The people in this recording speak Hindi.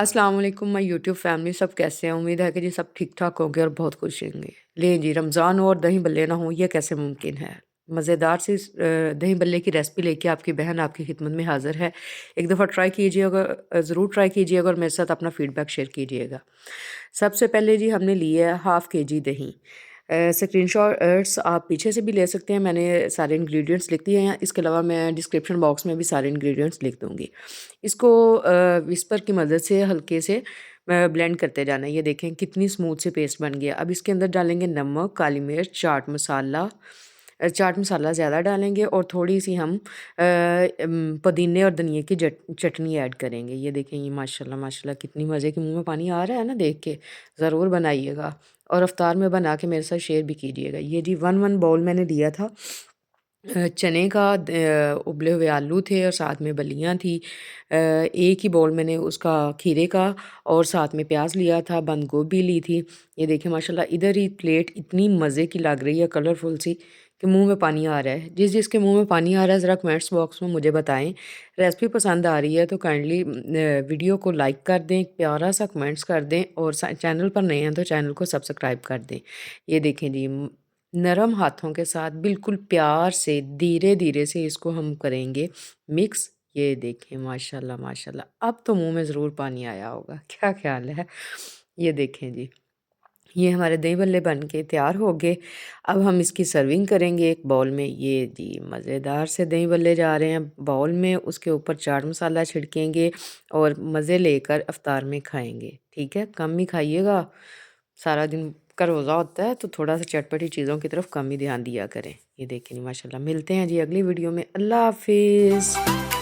अस्सलाम वालेकुम माय यूट्यूब फैमिली, सब कैसे हैं? उम्मीद है कि जी सब ठीक-ठाक होंगे और बहुत खुश होंगे। लें जी, रमज़ान हो और दही भल्ले ना हों, ये कैसे मुमकिन है? मज़ेदार सी दही भल्ले की रेसिपी लेके आपकी बहन आपकी खिदमत में हाज़िर है। एक दफ़ा ट्राई कीजिएगा, ज़रूर ट्राई कीजिएगा और मेरे साथ अपना फ़ीडबैक शेयर कीजिएगा। सबसे पहले जी हमने ली है हाफ़ केजी दही। स्क्रीनशॉट्स आप पीछे से भी ले सकते हैं, मैंने सारे इंग्रीडिएंट्स लिख दिए हैं। इसके अलावा मैं डिस्क्रिप्शन बॉक्स में भी सारे इंग्रीडिएंट्स लिख दूँगी। इसको विस्पर की मदद से हल्के से ब्लेंड करते जाना है। ये देखें कितनी स्मूथ से पेस्ट बन गया। अब इसके अंदर डालेंगे नमक, काली मिर्च, चाट मसाला ज़्यादा डालेंगे और थोड़ी-सी हम पुदीने और धनिये की चटनी ऐड करेंगे। ये देखें, ये माशाल्लाह माशाल्लाह कितनी मज़े की, मुँह में पानी आ रहा है ना देख के। ज़रूर बनाइएगा और इफ्तार में बना के मेरे साथ शेयर भी कीजिएगा। ये जी 1 बाउल मैंने लिया था चने का, उबले हुए आलू थे और साथ में बल्लियाँ थी। एक ही बाउल मैंने उसका खीरे का और साथ में प्याज लिया था, बंद गोभी ली थी। ये देखिए माशाल्लाह इधर ही प्लेट इतनी मज़े की लग रही है, कलरफुल सी, कि मुँह में पानी आ रहा है। जिसके मुँह में पानी आ रहा है ज़रा कमेंट्स बॉक्स में मुझे बताएँ। रेसिपी पसंद आ रही है तो काइंडली वीडियो को लाइक कर दें, प्यारा सा कमेंट्स कर दें और चैनल पर नए हैं तो चैनल को सब्सक्राइब कर दें। ये देखें जी, नरम हाथों के साथ बिल्कुल प्यार से धीरे-धीरे से इसको हम करेंगे मिक्स। ये देखें माशाल्लाह माशाल्लाह, अब तो मुँह में ज़रूर पानी आया होगा। क्या ख़्याल है? ये देखें जी, ये हमारे दही बल्ले बन के तैयार हो गए। अब हम इसकी सर्विंग करेंगे एक बाउल में। ये जी मज़ेदार से दही बल्ले जा रहे हैं बाउल में, उसके ऊपर चाट मसाला छिड़केंगे और मज़े लेकर इफ्तार में खाएँगे। ठीक है? कम ही खाइएगा, सारा दिन का रोज़ा होता है तो थोड़ा-सा चटपटी चीज़ों की तरफ कम ही ध्यान दिया करें। ये देखिए माशाल्लाह, मिलते हैं जी अगली वीडियो में। अल्लाह हाफ़िज़।